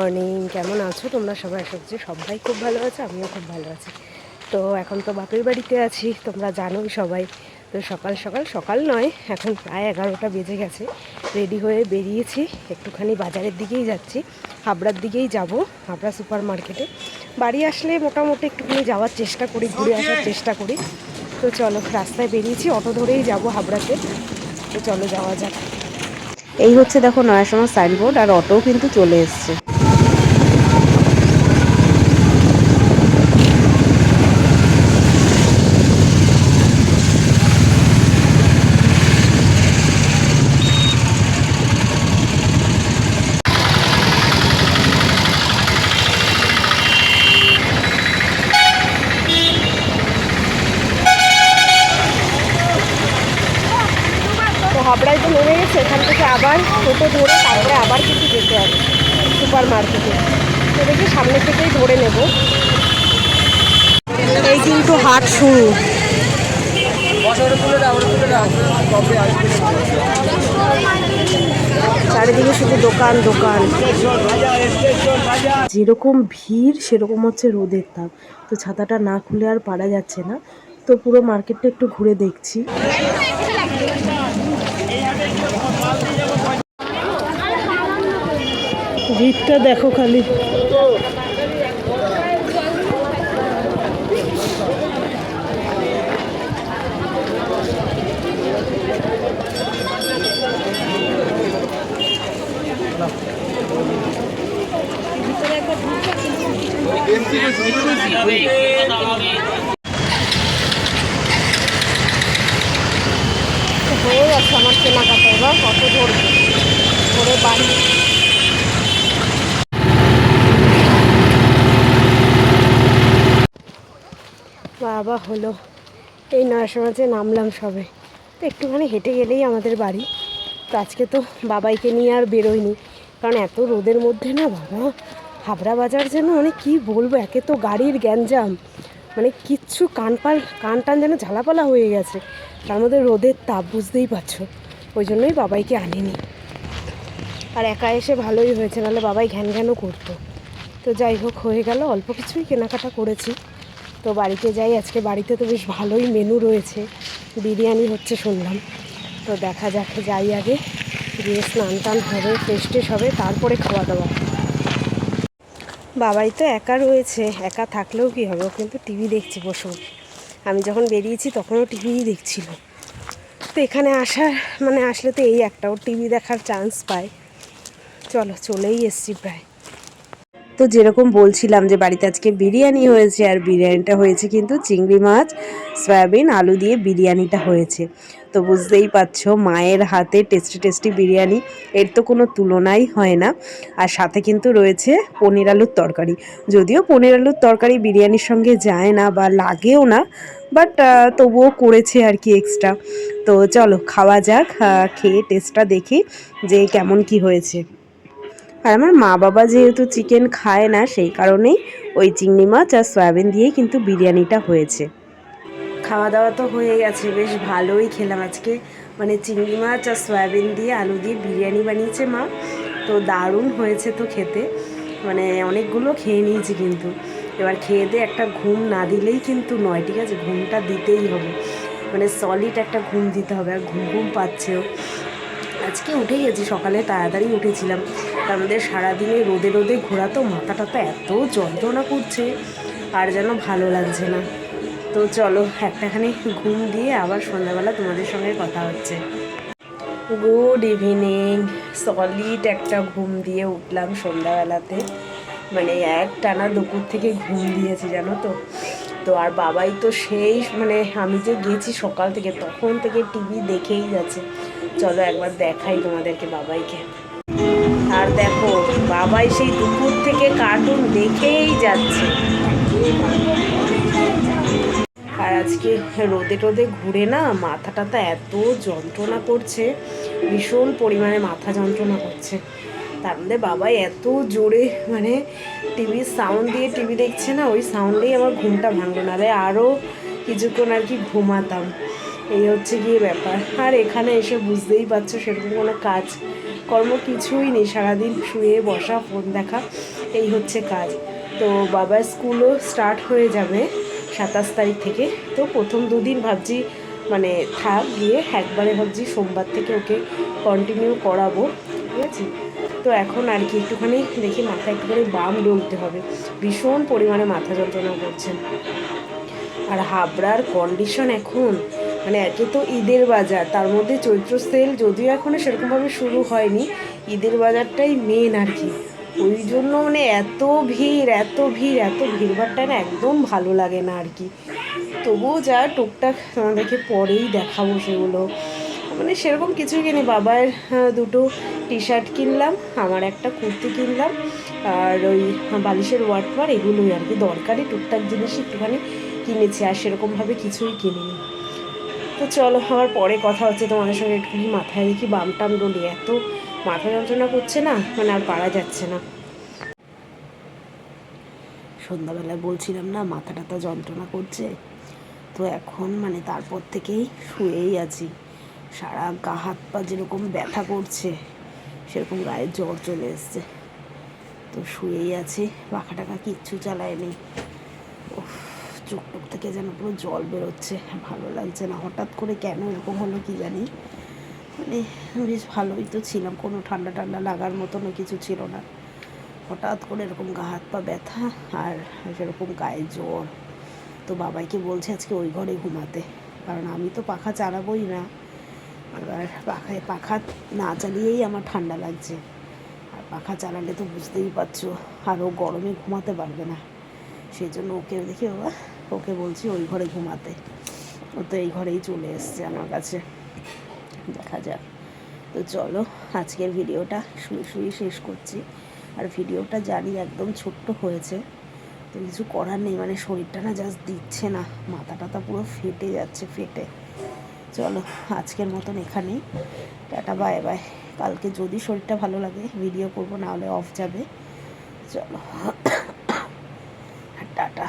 Morning, কেমন আছো তোমরা সবাই? আশা করছি সবাই খুব ভালো আছে, আমিও খুব ভালো আছি। তো এখন তো বাপের বাড়িতে আছি, তোমরা জানোই সবাই। তো সকাল সকাল সকাল নয়, এখন প্রায় 11টা বেজে গেছে। রেডি হয়ে বেরিয়েছি, একটুখানি বাজারের দিকেই যাচ্ছি, হাবড়ার দিকেই যাব, হাবড়া সুপার মার্কেটে। বাড়ি আসলে মোটামুটি একটুখানি যাওয়ার চেষ্টা করি, ঘুরে আসার চেষ্টা করি। তো চলো, রাস্তায় বেরিয়েছি, অটো ধরেই যাব হাবড়াতে। তো চলো যাওয়া যাক। এই হচ্ছে দেখো নয়াসমা সাইনবোর্ড, আর অটোও কিন্তু চলে এসছে। তো হাবড়ায় তো নেমে গেছে, এখান থেকে আবার টোটো ধরে তারপরে আবার কিন্তু যেতে হবে সুপার মার্কেটে। তো দেখি সামনে থেকেই ধরে নেব। এই কিন্তু হাট শুরু। চারিদিকে শুধু দোকান দোকান। যেরকম ভিড় সেরকম হচ্ছে রোদের তাপ। তো ছাতাটা না খুলে আর পারা যাচ্ছে না। তো পুরো মার্কেটটা একটু ঘুরে দেখছি। ভিড়টা দেখো খালি। হয়ে যাচ্ছে আমার কেনাকাটা, এবার অটো ধরবো, ধরে বাড়ি। বাবা হলো, এই নয়াসমাজে নামলাম সবে। তো একটুখানি হেঁটে গেলেই আমাদের বাড়ি। তো আজকে তো বাবাইকে নিয়ে আর বেরোয়নি, কারণ এত রোদের মধ্যে না বাবা, হাবড়া বাজার যেন মানে কি বলবো, একে তো গাড়ির গ্যাঞ্জাম, মানে কিচ্ছু কান টান যেন ঝালাপালা হয়ে গেছে। তার মধ্যে রোদের তাপ, বুঝতেই পারছো। ওই জন্যই বাবাইকে আনিনি। আর একা এসে ভালোই হয়েছে, নাহলে বাবাই ঘ্যান ঘ্যানও করতো। তো যাই হোক, হয়ে গেল, অল্প কিছুই কেনাকাটা করেছি। তো বাড়িতে যাই। আজকে বাড়িতে তো বেশ ভালোই মেনু রয়েছে, বিরিয়ানি হচ্ছে শুনলাম। তো দেখা যাক, যাই আগে, গিয়ে স্নান টান হবে, ফ্রেশ ট্রেশ হবে, তারপরে খাওয়া দাওয়া। বাবাই তো একা রয়েছে, একা থাকলেও কী হবে, ও কিন্তু টিভি দেখছি বসে। আমি যখন বেরিয়েছি তখনও টিভিই দেখছিল। তো এখানে আসলে তো এই একটা, ওর টিভি দেখার চান্স পায়। চলো, চলেই এসছি প্রায়। তো যেরকম বলছিলাম যে বাড়িতে আজকে বিরিয়ানি হয়েছে, আর বিরিয়ানিটা হয়েছে কিন্তু চিংড়ি মাছ, সয়াবিন, আলু দিয়ে বিরিয়ানিটা হয়েছে। তো বুঝতেই পারছো, মায়ের হাতে টেস্টি টেস্টি বিরিয়ানি, এর তো কোনো তুলনাই হয় না। আর সাথে কিন্তু রয়েছে পনির আলুর তরকারি। যদিও পনির আলুর তরকারি বিরিয়ানির সঙ্গে যায় না বা লাগেও না, বাট তবুও করেছে আর কি এক্সট্রা। তো চলো খাওয়া যাক, খেয়ে টেস্টটা দেখি যে কেমন কি হয়েছে। আর আমার মা বাবা যেহেতু চিকেন খায় না, সেই কারণেই ওই চিংড়ি মাছ আর সয়াবিন দিয়েই কিন্তু বিরিয়ানিটা হয়েছে। খাওয়া দাওয়া তো হয়ে গেছে, বেশ ভালোই খেলাম আজকে। মানে চিংড়ি মাছ আর সয়াবিন দিয়ে আলু দিয়ে বিরিয়ানি বানিয়েছে মা, তো দারুণ হয়েছে তো খেতে। মানে অনেকগুলো খেয়ে নিয়েছি কিন্তু। এবার খেয়ে দিয়ে একটা ঘুম না দিলেই কিন্তু নয়, ঠিক আছে, ঘুমটা দিতেই হবে, মানে সলিড একটা ঘুম দিতে হবে। আর ঘুম ঘুম পাচ্ছেও। আজকে উঠে গেছি সকালে, তাড়াতাড়ি উঠেছিলাম। তার মধ্যে সারাদিনে রোদে রোদে ঘোরা, তো মাথাটা তো এত যন্ত্রণা করছে, আর যেন ভালো লাগছে না। তো চলো একটাখানি ঘুম দিয়ে আবার সন্ধ্যাবেলা তোমাদের সঙ্গে কথা হচ্ছে। Good evening. সলিড একটা ঘুম দিয়ে উঠলাম সন্ধ্যাবেলাতে, মানে এক টানা দুপুর থেকে ঘুম দিয়েছি জানো তো। তো আর বাবাই তো সেই, মানে আমি যে গেছি সকাল থেকে তখন থেকে টিভি দেখেই যাচ্ছে। চলো একবার দেখাই তোমাদেরকে বাবাইকে। আর দেখো, বাবাই সেই দুপুর থেকে কার্টুন দেখেই যাচ্ছে। আর আজকে রোদে টোদে ঘুরে না মাথাটা তো এত যন্ত্রণা করছে, ভীষণ পরিমাণে মাথা যন্ত্রণা করছে। তার মধ্যে বাবাই এত জোরে, মানে টিভির সাউন্ড দিয়ে টিভি দেখছে না, ওই সাউন্ডেই আমার ঘুমটা ভাঙলো, নাহলে আরও কিছুক্ষণ আর কি ঘুমাতাম। এই হচ্ছে গিয়ে ব্যাপার। আর এখানে এসে বুঝতেই পারছো সেরকম কোনো কাজ কর্ম কিছুই নেই, সারাদিন শুয়ে বসা, ফোন দেখা, এই হচ্ছে কাজ। তো বাবার স্কুলও স্টার্ট হয়ে যাবে 27 তারিখ থেকে। তো প্রথম দুদিন ভাবছি মানে থাক, গিয়ে একবারে ভাবছি সোমবার থেকে ওকে কন্টিনিউ করাবো, ঠিক আছে। তো এখন আর কি একটুখানি দেখি মাথায় একটুখানি বাম ডলতে হবে, ভীষণ পরিমাণে মাথা যন্ত্রণা করছে। আর হাবড়ার কন্ডিশন এখন মানে একে তো ঈদের বাজার, তার মধ্যে চৈত্র সেল যদিও এখনও সেরকমভাবে শুরু হয়নি, ঈদের বাজারটাই মেন আর কি। ওই জন্য মানে এত ভিড় এত ভিড় এত ভিড়ভাড়টা না একদম ভালো লাগে না আর কি। তবুও যা টুকটাক আমাদেরকে পরেই দেখাবো সেগুলো, মানে সেরকম কিছুই কিনি। বাবার দুটো টি শার্ট কিনলাম, আমার একটা কুর্তি কিনলাম, আর ওই বালিশের ওয়ার্কওয়ার, এগুলোই আর কি দরকারি টুকটাক জিনিস একটুখানি কিনেছি, আর সেরকমভাবে কিছুই কিনিনি। তো চলো আমার পরে কথা হচ্ছে তোমাদের সঙ্গে। একটুখানি মাথায় দেখি বাম টাম ডলি, এত মাথা যন্ত্রণা করছে না, মানে আর পারা যাচ্ছে না। সন্ধ্যাবেলায় বলছিলাম না মাথা টাথা যন্ত্রণা করছে, তো এখন মানে তারপর থেকেই শুয়েই আছি। সারা গা হাত পা যেরকম ব্যথা করছে সেরকম গায়ে জ্বর চলে এসছে, তো শুয়েই আছি, পাখা টাকা কিচ্ছু চালায়নি। চোখ টোক থেকে যেন পুরো জল বেরোচ্ছে, ভালো লাগছে না। হঠাৎ করে কেন এরকম হলো কি জানি, মানে বেশ ভালোই তো ছিলাম, কোনো ঠান্ডা ঠান্ডা লাগার মতনও কিছু ছিল না, হঠাৎ করে এরকম গা হাত পা ব্যথা আর সেরকম গায়ে জ্বর। তো বাবাইকে বলছে আজকে ওই ঘরে ঘুমাতে, কারণ আমি তো পাখা চালাবোই না, আবার পাখা না চালিয়েই আমার ঠান্ডা লাগছে, আর পাখা চালালে তো বুঝতেই পারছো আরও গরমে ঘুমাতে পারবে না। সেই জন্য ওকে দেখি বাবা, ওকে বলছি ওই ঘরে ঘুমাতে, ও তো এই ঘরেই চলে এসছে আমার কাছে, দেখা যাক। তো চলো আজকের ভিডিওটা শুয়ে শুয়ে শেষ করছি। আর ভিডিওটা জানি একদম ছোট্ট হয়েছে, তো কিছু করার নেই, মানে শরীরটা না জাস্ট দিচ্ছে না, মাথা টাথা পুরো ফেটে যাচ্ছে ফেটে। চলো আজকের মতন এখানেই, টাটা বাই বাই। কালকে যদি শরীরটা ভালো লাগে ভিডিও করবো, না হলে অফ যাবে। চলো টাটা।